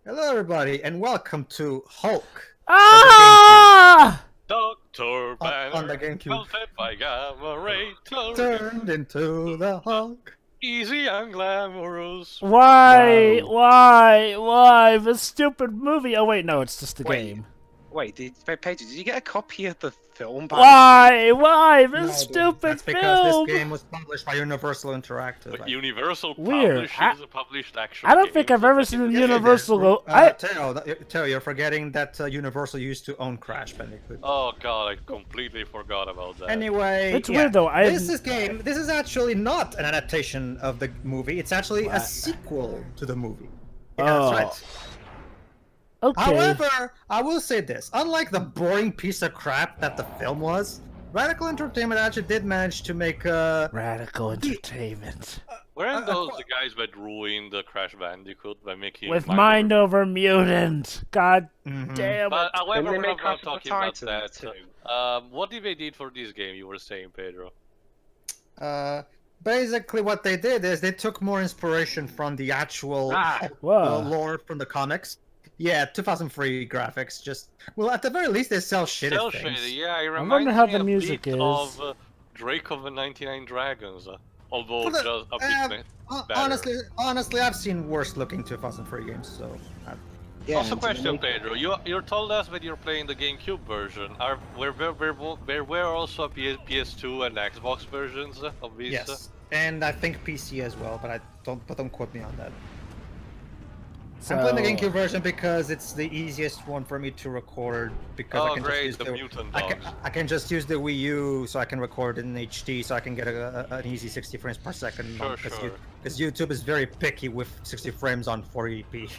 Hello, everybody, and welcome to Hulk Ah! Dr. Banner, on the GameCube. melted by gamma ray, Turned into the Hulk. easy and glamorous. Why? Wow. Why? The stupid movie. Oh wait, no, it's just a Wait. game. Wait, Pedro, did you get a copy of the film? Why? The No, dude, stupid that's because film. this game was published by Universal Interactive. But Universal Weird. publishes published action I don't think games. I've ever seen a Yes, it Universal is. go. Teo, you're forgetting that Universal used to own Crash Bandicoot. Oh god, I completely forgot about that. Anyway, It's yeah, weird though. This is actually not an adaptation of the movie. It's actually a What? sequel to the movie. Oh. Yeah, that's right. Okay. However, I will say this: unlike the boring piece of crap that the film was, Radical Entertainment actually did manage to make Radical Entertainment Weren't those the guys that ruined the Crash Bandicoot by making with Mind Over Mutant. God Mhm. damn it. But however, Then they we're make not Crash of the talking about Titans that. What did they did for this game? You were saying, Pedro. Basically, what they did is they took more inspiration from the actual Whoa. lore from the comics. Yeah, 2003 graphics. Just well, at the very least, they sell shit. Cell things. shaded, yeah, it reminds wonder how me the a music bit is. of Drake of the 99 Dragons. Although Well, just a bit better. Honestly, I've seen worse looking 2003 games. So, Yeah, Also, and question, Pedro. You told us that you're playing the GameCube version. There were also PS2 and Xbox versions of these. yes, and I think PC as well, but don't quote me on that. I'm playing the GameCube version because it's the easiest one for me to record because I Oh can great, just the use mutant I dogs. can just use the Wii U so I can record in HD so I can get an easy 60 frames per second. Sure, because sure. Because YouTube is very picky with 60 frames on 480p.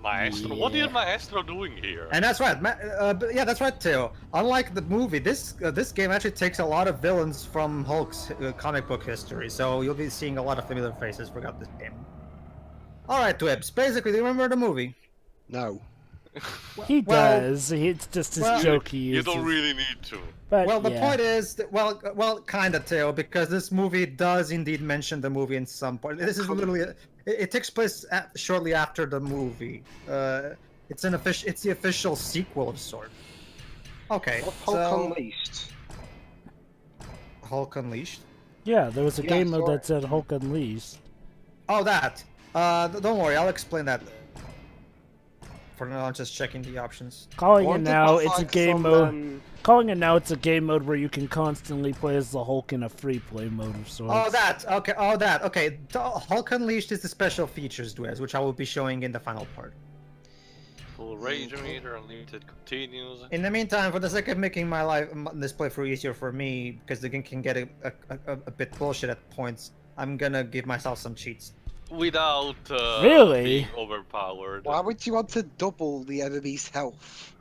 Maestro, what Yeah. is Maestro doing here? And that's right, but yeah, that's right, Theo. Unlike the movie, this game actually takes a lot of villains from Hulk's comic book history, so you'll be seeing a lot of familiar faces throughout this game. All right, Twibs. Basically, do you remember the movie? No. He well- does. It's just his well- joke he You uses. don't really need to. But Well, the yeah. point is, that, well, kind of, Theo, because this movie does indeed mention the movie in some point. This is literally, it takes place shortly after the movie. It's the official sequel of sort. Okay, Hulk so Unleashed. Hulk Unleashed. Yeah, there was a Yeah, game mode sorry. that said Hulk Unleashed. Oh, that. Don't worry, I'll explain that. For now, I'm just checking the options. Calling it Wasn't now, that it's a like game some, mode. Calling it now, it's a game mode where you can constantly play as the Hulk in a free play mode of sorts. Oh, that. Okay. Oh, that. Okay. Hulk Unleashed is the special features, Dwez, which I will be showing in the final part. Full rage meter, unlimited continues. In the meantime, for the sake of making this playthrough easier for me, because the game can get a bit bullshit at points, I'm gonna give myself some cheats. Without Really? being overpowered. Why would you want to double the enemy's health?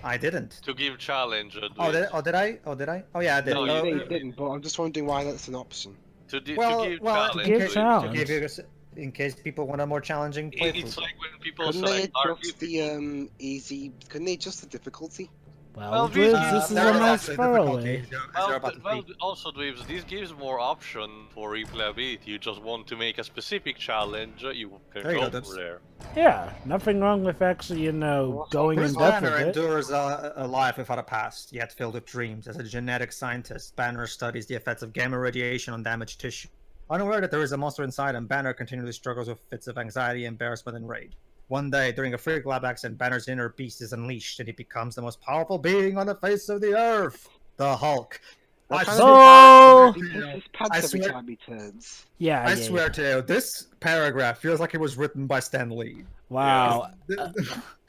I didn't. To give challenge. Oh, did I? Oh, yeah, I did. No, No, you- you didn't, but I'm just wondering why that's an option. To give in challenge. give case, challenge. to give you, in case people want a more challenging playthrough. It's like when people Couldn't they select adjust the easy? Couldn't they adjust the difficulty? Well, this- Dwibs, this is there a is nice actually faraway. difficulty, as you're about to see. also, Dweebs, this gives more option for replayability. You just want to make a specific challenge, you can There you go go, for there. Yeah, nothing wrong with actually, going in Bruce depth Banner with it. endures a life without a past, yet filled with dreams. As a genetic scientist, Banner studies the effects of gamma radiation on damaged tissue. Unaware that there is a monster inside him, Banner continually struggles with fits of anxiety, embarrassment, and rage. One day, during a freak lab accident, Banner's inner beast is unleashed, and he becomes the most powerful being on the face of the earth, the Hulk. What I kind So- of he puts his pants I every swear- time he turns. Yeah, I yeah, swear to you, this paragraph feels like it was written by Stan Lee. Wow.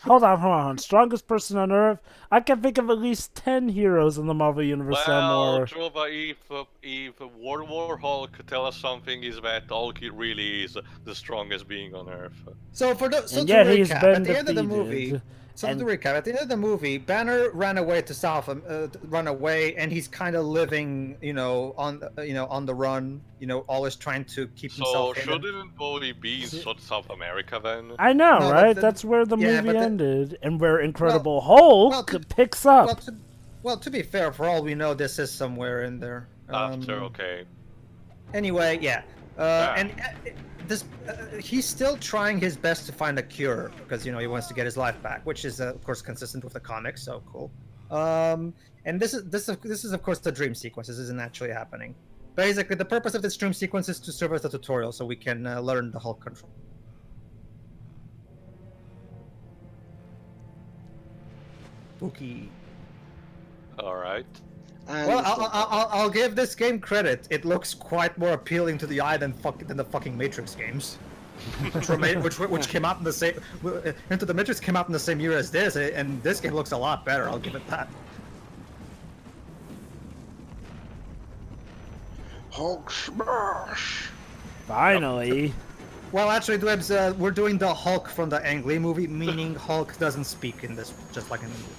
Hold on. Strongest person on Earth? I can think of at least 10 heroes in the Marvel Universe that are Well, more... true, but if World War Hulk tell us something, is that Hulk really is the strongest being on Earth. So to And yet recap, he's at been the end of the defeated. movie, And- to recap, at the end of the movie, Banner ran away to run away, and he's kind of living, on the run, always trying to keep So himself hidden. shouldn't Bodhi be in South America then? I know, No, but right? the- That's where the yeah, movie but the- ended, and where Incredible Hulk well, to- picks up. To be fair, for all we know, this is somewhere in there. After, okay. Anyway, yeah. And this, he's still trying his best to find a cure because he wants to get his life back, which is of course consistent with the comics. So cool. And this is of course the dream sequence. This isn't actually happening. Basically, the purpose of this dream sequence is to serve as a tutorial, so we can learn the Hulk control. Spooky. All right. And Well, I'll give this game credit. It looks quite more appealing to the eye than the fucking Matrix games, which came out in the same. Into the Matrix came out in the same year as this, and this game looks a lot better. I'll give it that. Hulk smash. Finally. Well, actually, Dwebs, we're doing the Hulk from the Ang Lee movie, meaning Hulk doesn't speak in this, just like in the movie.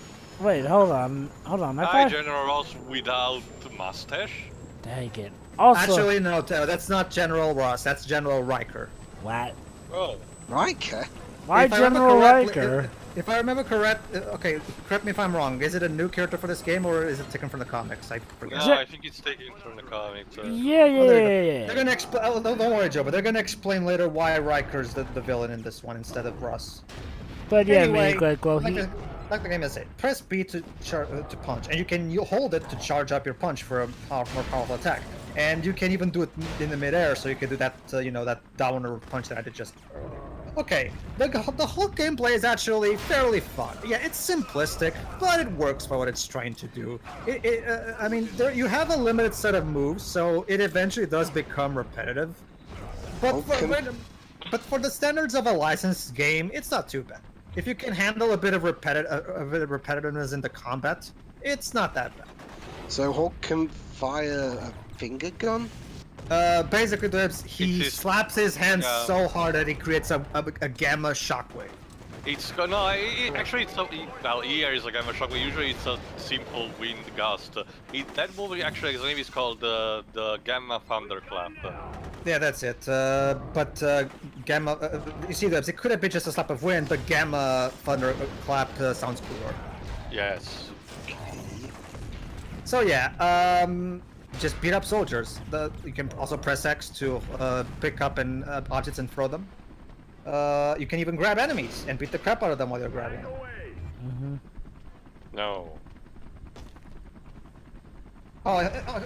Wait, hold on. I Hi, thought... General Ross without mustache. Dang it. Also... Actually, no, that's not General Ross. That's General Riker. What? Oh. Riker? Why If I remember General correctly- Riker? If I remember correct, okay, correct me if I'm wrong. Is it a new character for this game, or is it taken from the comics? I forget. No, I think it's taken from the comics. Yeah. They're gonna explain. Oh, don't worry, Joe. But they're gonna explain later why Riker's the villain in this one instead of Ross. But yeah, Anyway, man, well, like the game has said, press B to punch, and you hold it to charge up your punch for a more powerful attack. And you can even do it in the midair, so you can do that, that downward punch that I did just earlier. Okay, the whole gameplay is actually fairly fun. Yeah, it's simplistic, but it works for what it's trying to do. I mean, you have a limited set of moves, so it eventually does become repetitive. But for the standards of a licensed game, it's not too bad. If you can handle a bit of repetitiveness in the combat, it's not that bad. So Hulk can fire a finger gun? Basically, he slaps his hands Yeah. so hard that he creates a gamma shockwave. Actually, it's here is a gamma shock, but usually it's a simple wind gust. That movie actually, his name is called the Gamma Thunderclap. Yeah, that's it. But gamma, you see, it could have been just a slap of wind, but gamma thunderclap sounds cooler. Yes. So yeah, just beat up soldiers. You can also press X to pick up objects and throw them. You can even grab enemies and beat the crap out of them while you're grabbing them. No. Oh,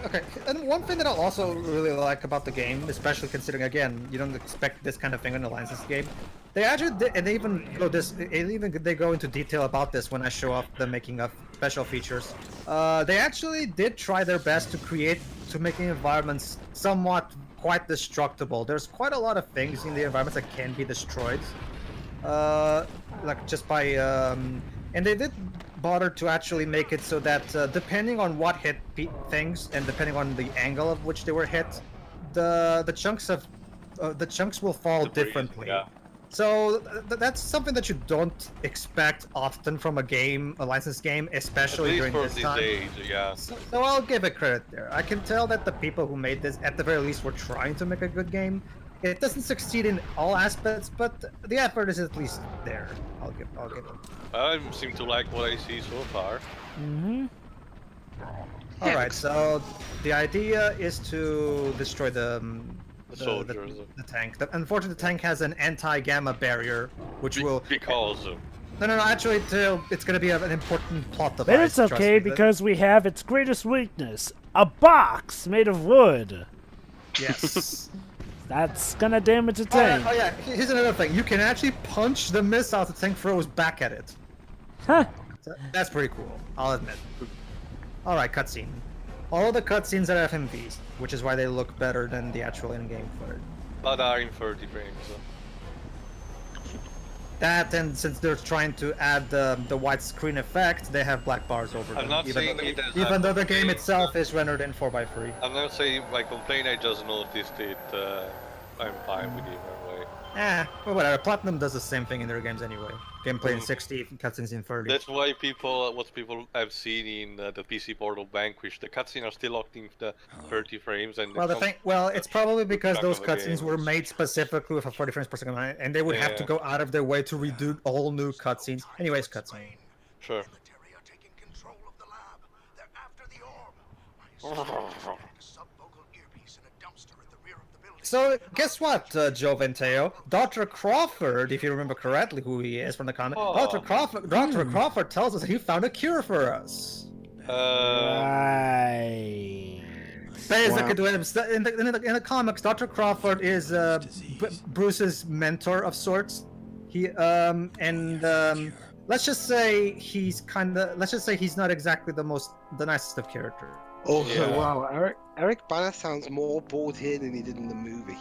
okay. And one thing that I also really like about the game, especially considering, again, you don't expect this kind of thing in a licensed game. They actually, they go into detail about this when I show off the making of special features. They actually did try their best to make the environments somewhat quite destructible. There's quite a lot of things in the environments that can be destroyed, like just by, and they did bother to actually make it so that depending on what hit things and depending on the angle of which they were hit, the chunks will fall differently. Yeah. So that's something that you don't expect often from a licensed game, especially during this time. Age, yeah. So I'll give it credit there. I can tell that the people who made this, at the very least, were trying to make a good game. It doesn't succeed in all aspects, but the effort is at least there. I'll give it. I seem to like what I see so far. All right, so the idea is to destroy the Soldiers. the tank. Unfortunately, the tank has an anti-gamma barrier, which will. Because. No. Actually, it's going to be an important plot device. But it's okay because we have its greatest weakness: a box made of wood. Yes. That's gonna damage the tank. Oh yeah. Here's another thing. You can actually punch the missile the tank throws back at it. Huh. So that's pretty cool, I'll admit. Alright, cutscene. All the cutscenes are FMVs, which is why they look better than the actual in-game footage. But are in 30 frames. That, and since they're trying to add the widescreen effect, they have black bars over them. I'm not saying it as even though the game complaint. itself is rendered in 4x3. I'm not saying my complaint, I just noticed it. I'm fine with either way. Well, whatever. Platinum does the same thing in their games anyway. Gameplay in 60, cutscenes in 30. That's why what people have seen in the PC Portal Vanquish, the cutscenes are still locked in the 30 frames. And It's probably because track those of the cutscenes were games. made specifically with a 40 frames per second, and they would have to go out of their way to redo all new cutscenes. Anyways, cutscene. Sure. Military are taking control of the lab. They're after the orb. I subvocal earpiece in a dumpster at the rear of the building. So guess what, Joe Venteo? Dr. Crawford, if you remember correctly who he is from the comic, Oh. Dr. Crawford tells us he found a cure for us. Right. Basically, in the comics, Dr. Crawford is Bruce's mentor of sorts. Let's just say he's not exactly the nicest of characters. Oh Yeah. wow, Eric Banner sounds more bored here than he did in the movie.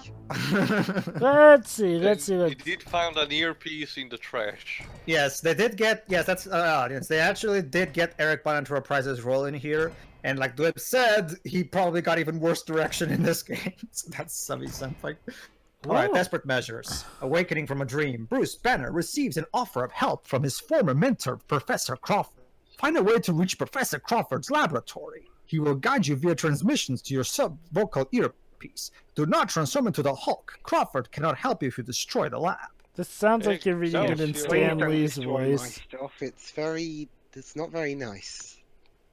Let's see. He did find an earpiece in the trash. Yes, they did get. Yes, that's audience. They actually did get Eric Bana to reprise his role in here, and like Dweb said, he probably got even worse direction in this game. So that's something. All right, Whoa. desperate measures. Awakening from a dream, Bruce Banner receives an offer of help from his former mentor, Professor Crawford. Find a way to reach Professor Crawford's laboratory. He will guide you via transmissions to your sub-vocal earpiece. Do not transform into the Hulk. Crawford cannot help you if you destroy the lab. This sounds like you're reading it Sounds in sure. Stan Don't Lee's destroy my voice. stuff. It's not very nice.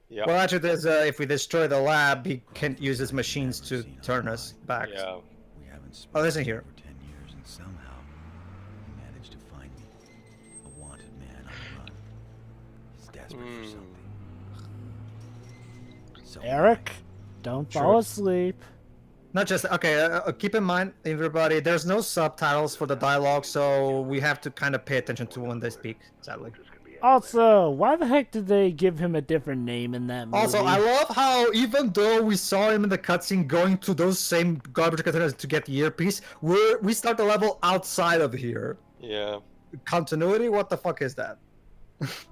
Yeah. Well, actually, there's if we destroy the lab, he can't use his machines to turn us back. Yeah. We haven't Oh, listen here. for 10 years, and somehow he managed to find me. A wanted man on the run. He's desperate for something. So Eric, don't fall asleep. Not just okay. Keep in mind, everybody, there's no subtitles for the dialogue, so we have to kind of pay attention to when they speak. Sadly. Also, why the heck did they give him a different name in that movie? Also, I love how even though we saw him in the cutscene going to those same garbage containers to get the earpiece, we start the level outside of here. Yeah. Continuity? What the fuck is that?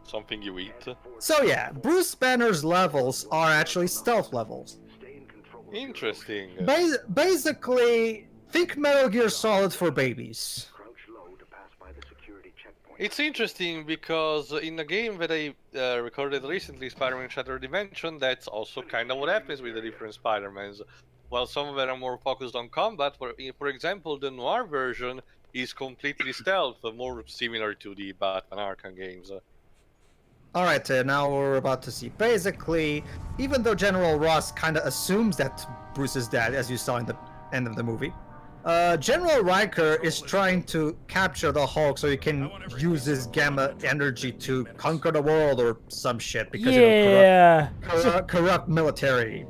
Something you eat. So yeah, Bruce Banner's levels are actually stealth levels. Interesting. Basically, think Metal Gear Solid for babies. It's interesting because in the game that I recorded recently, Spider-Man Shattered Dimension, that's also kind of what happens with the different Spider-Mans. While some of them are more focused on combat, for example, the Noir version is completely stealth, more similar to the Batman Arkham games. Alright, now we're about to see. Basically, even though General Ross kind of assumes that Bruce is dead, as you saw in the end of the movie, General Riker is trying to capture the Hulk so he can use his gamma energy to conquer the world or some shit because corrupt military.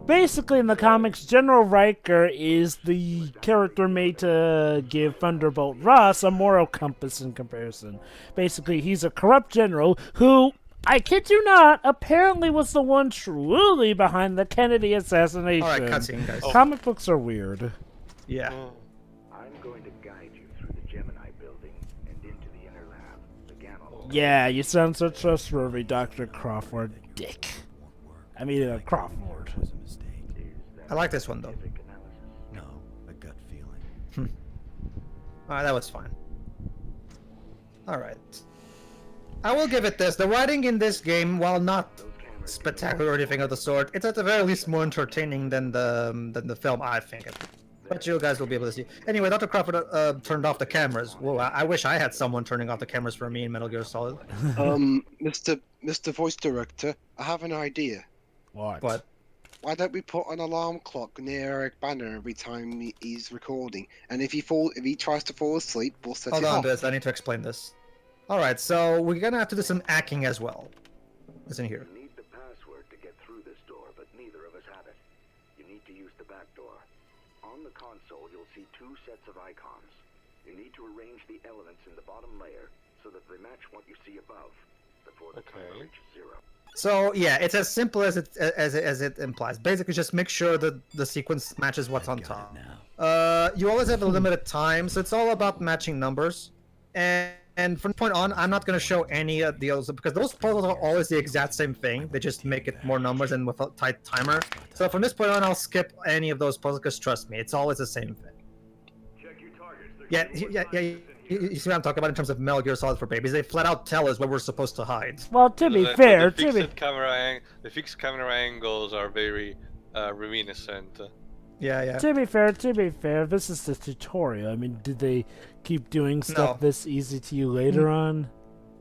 Basically, in the comics, General Riker is the character made to give Thunderbolt Ross a moral compass in comparison. Basically, he's a corrupt general who, I kid you not, apparently was the one truly behind the Kennedy assassination. Alright, cutscene, guys. Comic books are weird. Yeah. I'm going to guide you through the Gemini building and into the inner lab, the Gamma. Yeah, you sound so trustworthy, Dr. Crawford. Dick. I mean, Crawford. it was a mistake. I like this one, though. No, a gut feeling. Alright, that was fine. Alright. I will give it this. The writing in this game, while not spectacular or anything of the sort, it's at the very least more entertaining than the film, I think. But you guys will be able to see. Anyway, Dr. Crawford turned off the cameras. Whoa, I wish I had someone turning off the cameras for me in Metal Gear Solid. Mr. Voice Director, I have an idea. What? But Why don't we put an alarm clock near Eric Banner every time he's recording? And if he tries to fall asleep, we'll set hold it on, off. Biz, I need to explain this. Alright, so we're gonna have to do some hacking as well. Listen here. You need the password to get through this door, but neither of us have it. You need to use the back door. On the console, you'll see two sets of icons. You need to arrange the elements in the bottom layer so that they match what you see above before the timer reaches 0. So yeah, it's as simple as it implies. Basically, just make sure that the sequence matches what's on top. You always have a limited time, so it's all about matching numbers. And from this point on, I'm not going to show any of the others because those puzzles are always the exact same thing. They just make it more numbers and with a tight timer. So from this point on, I'll skip any of those puzzles because trust me, it's always the same thing. Yeah. You see what I'm talking about in terms of Metal Gear Solid for babies? They flat out tell us where we're supposed to hide. Well, to be The fair, the fixed camera angles are very reminiscent. Yeah. to be fair, this is the tutorial. I mean, did they keep doing stuff No. this easy to you later on?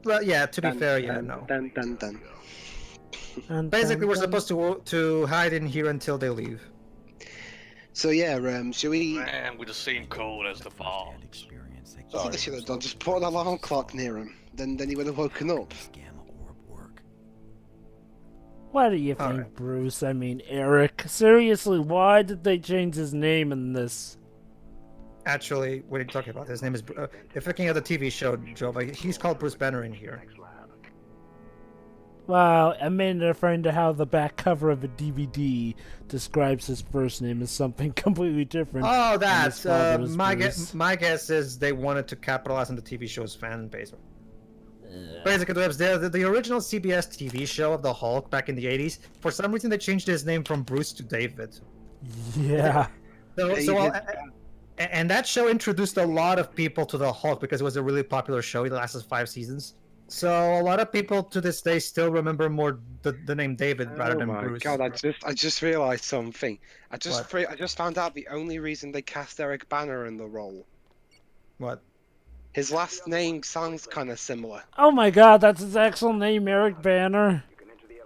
Well, yeah. To be fair, yeah, no. Dun. And Basically, we're supposed to hide in here until they leave. So yeah, should we? Man, with the same code as the ball. And experience that That's what they should have done. Just put an alarm clock near him. Then he would have woken up. does gamma orb work? What do you think, Alright. Bruce? I mean, Eric. Seriously, why did they change his name in this? Actually, what are you talking about? His name is. If looking at the TV show, Jova, he's called Bruce Banner in here. Well, I mean, referring to how the back cover of a DVD describes his first name as something completely different. Oh, his that's father was my Bruce. guess. My guess is they wanted to capitalize on the TV show's fan base. Basically, the original CBS TV show of the Hulk back in the 80s. For some reason, they changed his name from Bruce to David. Yeah. And that show introduced a lot of people to the Hulk because it was a really popular show. It lasted 5 seasons. So a lot of people to this day still remember more the name David rather than Oh my Bruce. god! I just realised something. I just What? found out the only reason they cast Eric Banner in the role. What? His last name sounds kind of similar. Oh my god, that's his actual name, Eric Banner.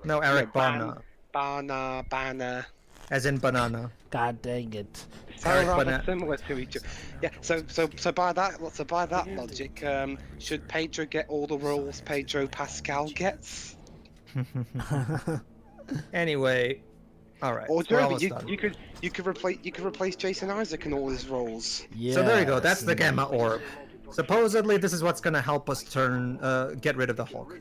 No, Eric Ban- Bana, Banner. as in banana. God dang it. Sound Eric rather Bana- similar to each other. Yeah. So by that logic, should Pedro get all the roles Pedro Pascal gets? Anyway, all right. Or we're Joby, almost you done. could replace Jason Isaac in all his roles. Yeah. So there you go. That's the gamma orb. Supposedly, this is what's gonna help us get rid of the Hulk.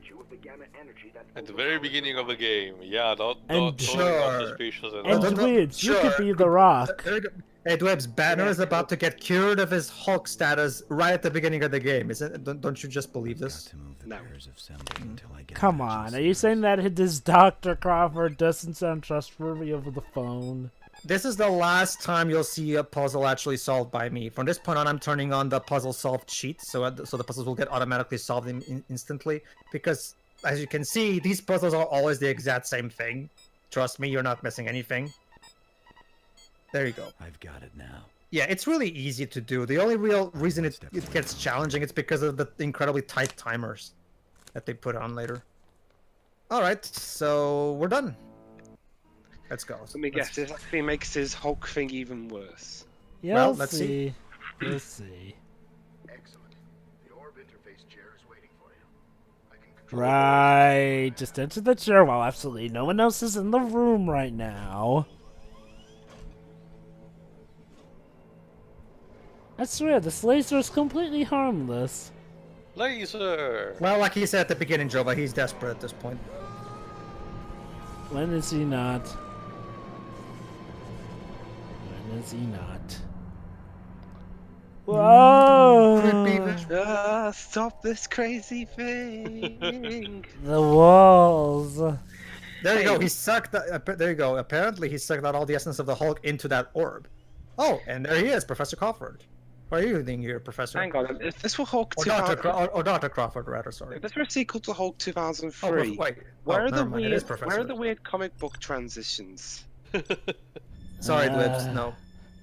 At the very beginning of the game, yeah, not And totally not sure. suspicious at And all. Dweebs, you could Sure. be the Rock. There you go. Hey, Dweebs, Banner is about to get cured of his Hulk status right at the beginning of the game. Isn't? Don't you just believe Got this? to move the No. pairs assembly until I get Come matches. on, are you saying that this Dr. Crawford doesn't sound trustworthy over the phone? This is the last time you'll see a puzzle actually solved by me. From this point on, I'm turning on the puzzle solved sheet, so the puzzles will get automatically solved instantly. Because, as you can see, these puzzles are always the exact same thing. Trust me, you're not missing anything. There you go. I've got it now. Yeah, it's really easy to do. The only real reason it gets challenging is because of the incredibly tight timers that they put on later. Alright, so we're done. Let's go. Let me guess, this actually makes his Hulk thing even worse. Yeah, Well, we'll let's see. see. We'll see. Excellent. The orb interface chair is waiting for you. I can control Right, just enter the chair while absolutely no one else is in the room right now. I swear, this laser is completely harmless. Laser! Well, like he said at the beginning, Jova, he's desperate at this point. When is he not? When is he not? Whoa! Stop this crazy thing! The walls. There you go. He sucked. There you go. Apparently, he sucked out all the essence of the Hulk into that orb. Oh, and there he is, Professor Crawford. What are you doing here, Professor? Hang on, if this were Hulk Or 2000, or Dr. Crawford, rather. Sorry. if this were a sequel to Hulk Oh, 2003, wait. where Oh, are the never mind, it is weird, Professor. where are the weird comic book transitions? Sorry, Uh, Dwibs. No.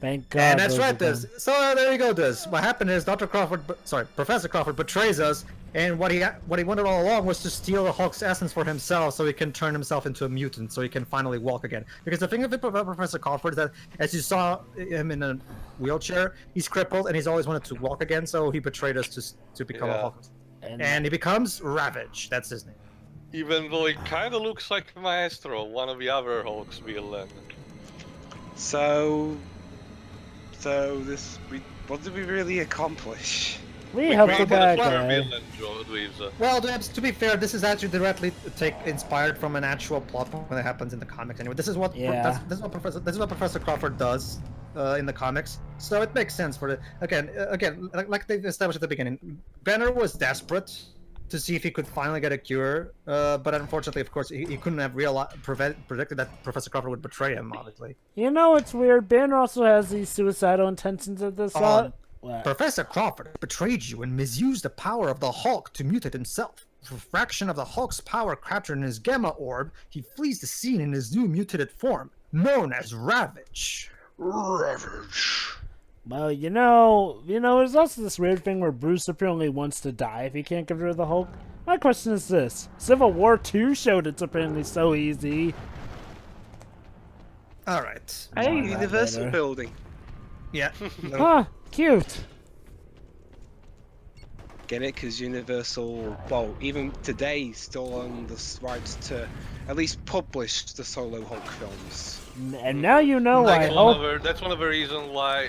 Thank God. And that's those right, are Diz. gone. So there you go, Diz. What happened is Professor Crawford betrays us, and what he wanted all along was to steal the Hulk's essence for himself, so he can turn himself into a mutant, so he can finally walk again. Because the thing about Professor Crawford is that, as you saw him in a wheelchair, he's crippled, and he's always wanted to walk again, so he betrayed us to become a Yeah. Hulk. And, And he becomes Ravage. That's his name. Even though it kind of looks like Maestro, one of the other Hulk's villain. So what did we really accomplish? we helped the created bad another guy. villain, Dweebs. Well, Dwibs, to be fair, this is actually directly inspired from an actual plot point that happens in the comics. Anyway, this is what Yeah. this is what Professor Crawford does in the comics, so it makes sense for the again like they established at the beginning. Banner was desperate to see if he could finally get a cure, but unfortunately, of course, he couldn't have predicted that Professor Crawford would betray him. Obviously, You know what's weird? Banner also has these suicidal intentions at this thought. What? Professor Crawford betrayed you and misused the power of the Hulk to mutate himself. For a fraction of the Hulk's power captured in his gamma orb, he flees the scene in his new mutated form, known as Ravage. Ravage. Well, you know, there's also this weird thing where Bruce apparently wants to die if he can't get rid of the Hulk. My question is this: Civil War II showed it's apparently so easy. All right. Hey, Universal better. building. Yeah. No. Huh, cute. Get it? Because Universal, well, even today, still own the rights to at least publish the Solo Hulk films. And now you know why Like, Hulk. That's one of the reasons why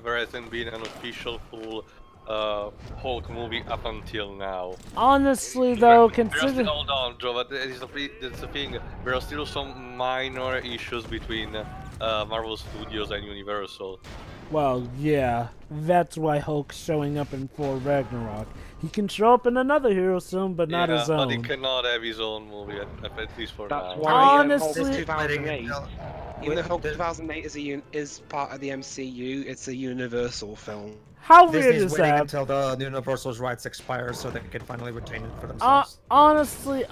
there hasn't been an official full Hulk movie up until now. Honestly, though, There are consider. still, hold on, Joe, but that's the thing. There are still some minor issues between Marvel Studios and Universal. Well, yeah, that's why Hulk's showing up in Thor Ragnarok. He can show up in another hero soon, but not his but he own. cannot have his own movie, at least for That's now. why Honestly- Hulk This is 2008. Even though Hulk Wait, 2008 is part of the MCU, it's a Universal film. How weird Disney's is waiting that? until the Universal's rights expire so they can finally retain it for themselves. Honestly,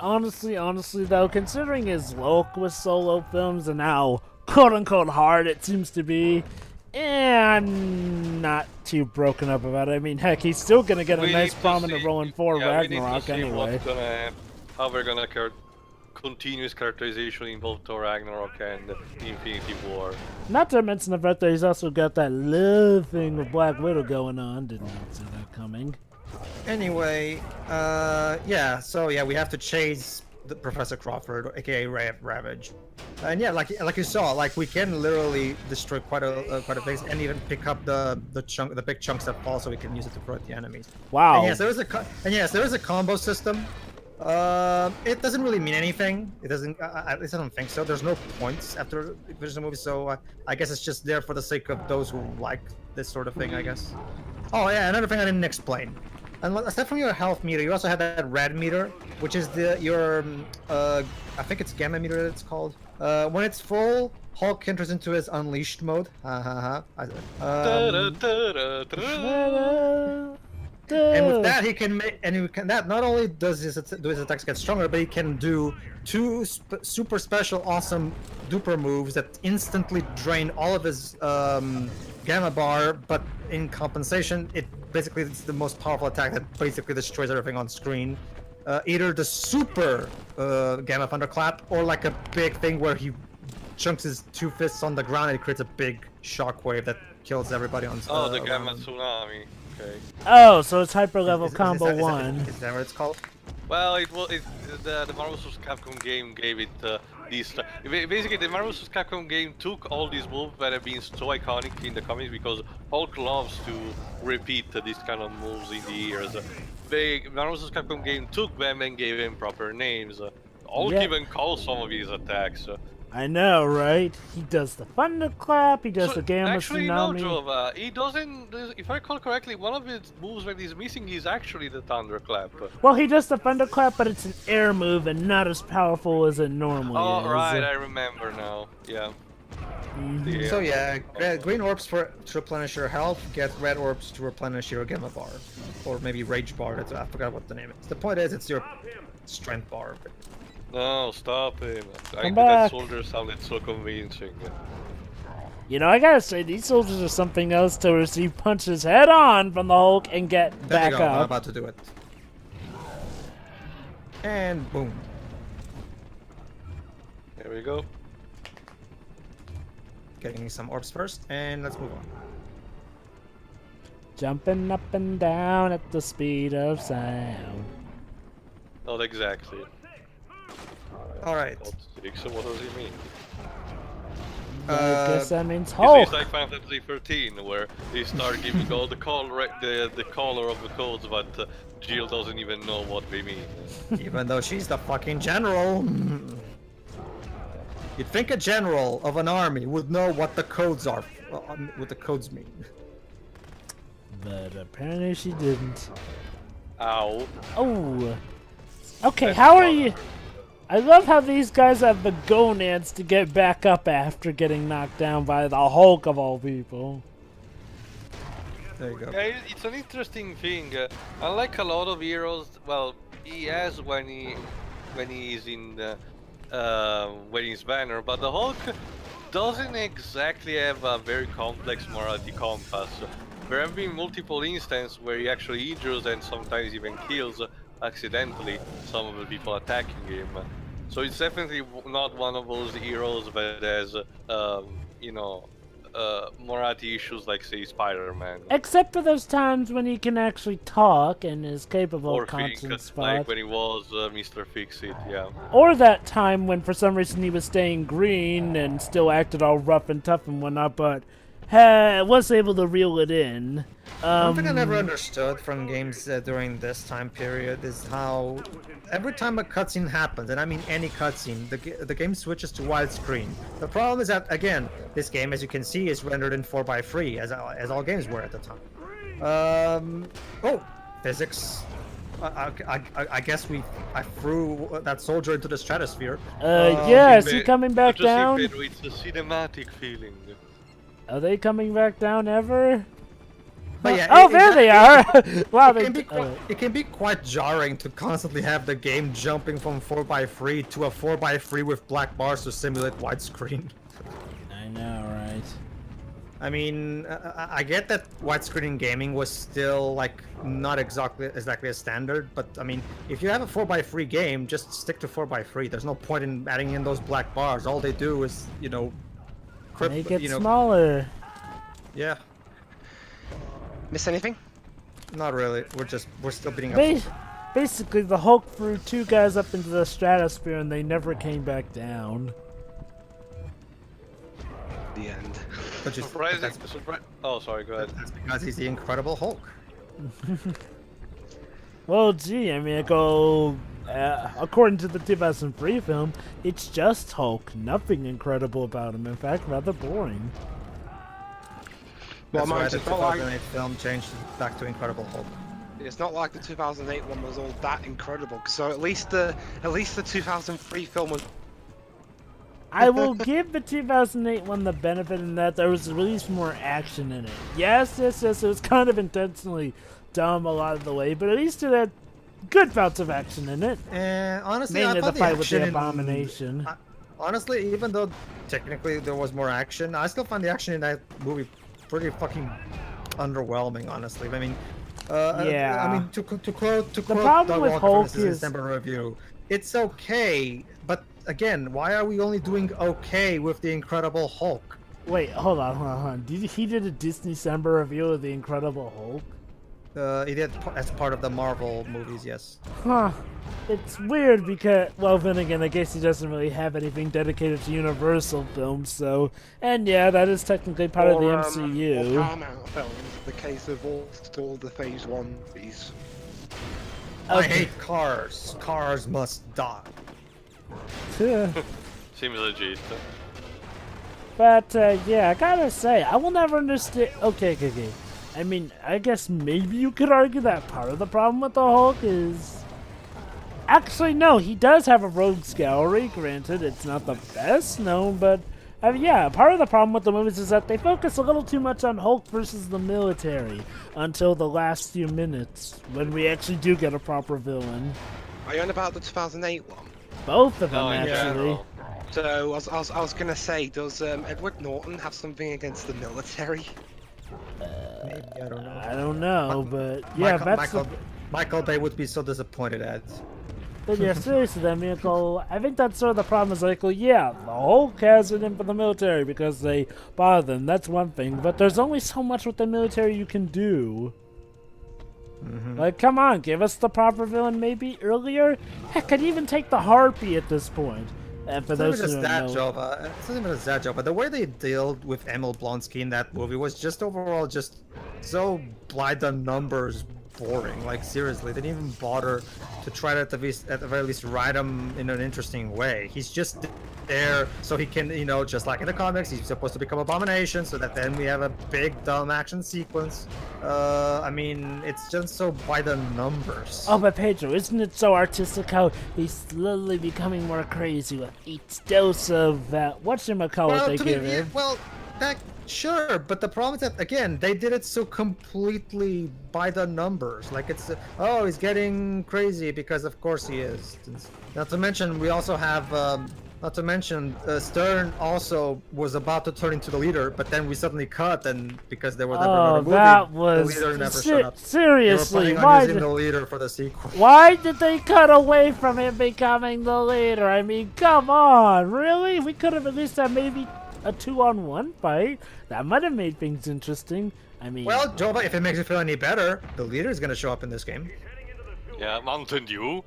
though, considering his luck with solo films and how quote-unquote hard it seems to be, I'm not too broken up about it. I mean, heck, he's still gonna get a We nice need to prominent see- role in Thor yeah, we need to Ragnarok see anyway. what's gonna, how we're gonna continue his characterization in both Thor Ragnarok and Infinity War. Not to mention the fact that he's also got that love thing with Black Widow going on. Didn't see that coming. Anyway, yeah, so yeah, we have to chase the Professor Crawford, aka Ravage, and yeah, like you saw, like we can literally destroy quite a base and even pick up the big chunks that fall, so we can use it to throw at the enemies. Wow. And yes, there is a combo system. It doesn't really mean anything. It doesn't. At least I don't think so. There's no points after there's a movie, so I guess it's just there for the sake of those who like this sort of thing, I guess. Oh yeah, another thing I didn't explain. And aside from your health meter, you also have that red meter, which is your I think it's gamma meter that it's called. When it's full, Hulk enters into his unleashed mode. And with that, he can make, that not only does his attacks get stronger, but he can do two super special, awesome duper moves that instantly drain all of his gamma bar. But in compensation, it's the most powerful attack that basically destroys everything on screen. Either the super gamma thunderclap, or like a big thing where he chunks his two fists on the ground and it creates a big shockwave that kills everybody on. Oh, the around Gamma him. Tsunami. Okay. Oh, so it's hyper level Is combo that- is that- 1. Is that what it's called? Well, the Marvel vs. Capcom game gave it these. Basically, the Marvel vs. Capcom game took all these moves that have been so iconic in the comics because Hulk loves to repeat these kind of moves in the years. The Marvel vs. Capcom game took them and gave them proper names. Hulk Yeah. even calls some of his attacks. I know, right? He does the thunderclap, he does the gamma Actually, tsunami. no, Jova. He doesn't. If I recall correctly, one of his moves that he's missing is actually the thunderclap. Well, he does the thunderclap, but it's an air move and not as powerful as it normally Oh, is. right, I remember now. Yeah. Mhm. So yeah, green orbs to replenish your health, get red orbs to replenish your gamma bar, or maybe rage bar. I forgot what the name is. The point is, it's your strength bar. No, stop him. Come That back. soldier sounded so convincing. You know, I gotta say, these soldiers are something else to receive punches head on from the Hulk and get There back you go. I'm up. about to do it. And boom. There we go. Getting some orbs first, and let's move on. Jumping up and down at the speed of sound. Not exactly. All right. So what does he mean? I guess that means Is Hulk. this like Final Fantasy 13, where they start giving all the color of the codes, but Jill doesn't even know what they mean? Even though she's the fucking general. You'd think a general of an army would know what the codes are, what the codes mean. But apparently she didn't. Ow. Oh. Okay, That's how are not- you? I love how these guys have the gonads to get back up after getting knocked down by the Hulk of all people. There you go. Yeah, it's an interesting thing. Unlike a lot of heroes, well, he has when he's in the when he's banner, but the Hulk doesn't exactly have a very complex morality compass. There have been multiple instances where he actually injures and sometimes even kills accidentally some of the people attacking him. So it's definitely not one of those heroes that has, you know, morality issues like, say, Spider-Man. Except for those times when he can actually talk and is capable Or of Think, constant like spot. when he was Mr. Fix-It, yeah. Or that time when for some reason he was staying green and still acted all rough and tough and whatnot, but was able to reel it in. One thing I never understood from games during this time period is how every time a cutscene happens, and I mean any cutscene, the game switches to widescreen. The problem is that, again, this game, as you can see, is rendered in 4:3, as all games were at the time. Oh, physics. I guess I threw that soldier into the stratosphere. Yeah, is he coming back Just see, down? Pedro, it's a cinematic feeling. Are they coming back down ever? But yeah, oh, there they are! Wow, it can be quite jarring to constantly have the game jumping from 4:3 to a 4:3 with black bars to simulate widescreen. I know, right? I mean, I get that widescreen in gaming was still like not exactly a standard, but I mean, if you have a 4:3 game, just stick to 4:3. There's no point in adding in those black bars. All they do is, you know, Make it smaller. Yeah. Miss anything? Not really. We're still beating up. Basically, the Hulk threw two guys up into the stratosphere and they never came back down. The end. Surprising. Oh, sorry, go ahead. That's because he's the Incredible Hulk. Well, gee, I mean, according to the 2003 film, it's just Hulk. Nothing incredible about him. In fact, rather boring. That's why the 2008 film changed back to Incredible Hulk. It's not like the 2008 one was all that incredible. So at least the 2003 film was. I will give the 2008 one the benefit in that there was at least more action in it. Yes, it was kind of intentionally dumb a lot of the way, but at least it had good bouts of action in it. And honestly, mainly I thought the fight with the action Abomination. Honestly, even though technically there was more action, I still find the action in that movie pretty fucking underwhelming. Honestly, I mean, yeah. I mean, to quote the problem with Hulk is December review, it's okay, but again, why are we only doing okay with the Incredible Hulk? Wait, hold on. He did a Disney December review of the Incredible Hulk? He did as part of the Marvel movies, yes. Huh. It's weird because, well, then again, I guess he doesn't really have anything dedicated to Universal films, so... And yeah, that is technically part of the MCU. Or Paramount films, the case of all the Phase 1 movies. I hate cars. Cars must die. Seems legit. But, yeah, I gotta say, I will never understand... Okay. I mean, I guess maybe you could argue that part of the problem with the Hulk is... Actually, no, he does have a rogues gallery. Granted, it's not the best known, but... yeah, part of the problem with the movies is that they focus a little too much on Hulk versus the military until the last few minutes, when we actually do get a proper villain. Are you on about the 2008 one? Both of them, actually. Yeah. So, I was gonna say, does Edward Norton have something against the military? Maybe, I don't know. I don't know, but yeah, Michael Bay would be so disappointed at. But yeah, seriously, then, I think that's sort of the problem. Is like, well, yeah, the Hulk has it in for the military because they bother them. That's one thing, but there's only so much with the military you can do. Like, come on, give us the proper villain maybe earlier. Heck, I'd even take the Harpy at this point. And for those who don't know, it's not even a sad joke, but the way they dealt with Emil Blonsky in that movie was just overall just so by the numbers boring. Like, seriously, they didn't even bother to try to at the very least write him in an interesting way. He's just there so he can, you know, just like in the comics, he's supposed to become Abomination so that then we have a big dumb action sequence. I mean, it's just so by the numbers. Oh, but Pedro, isn't it so artistic how he's slowly becoming more crazy with each dose of that whatchamacallit they give him? Well, that sure, but the problem is that again they did it so completely by the numbers. Like it's he's getting crazy because of course he is. Not to mention we also have Not to mention, Stern also was about to turn into the leader, but then we suddenly cut, and because there was never Oh, another movie, that was the leader never showed up. They were seriously. planning on Why using did, the leader for the sequel. why did they cut away from him becoming the leader? I mean, come on, really? We could have at least had maybe a 2-on-1 fight. That might have made things interesting. I mean, Well, Joba, if it makes you feel any better, the leader is going to show up in this game. Yeah, Mountain Dew.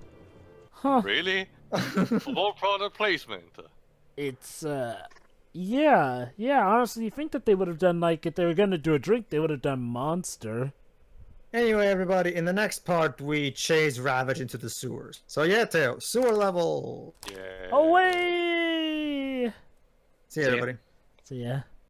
huh? Really? Full product placement. It's yeah. Honestly, you think that they would have done like if they were gonna do a drink, they would have done Monster. Anyway, everybody, in the next part, we chase Ravage into the sewers. So yeah, Teo, sewer level. Yeah. Away! See you, everybody. So yeah.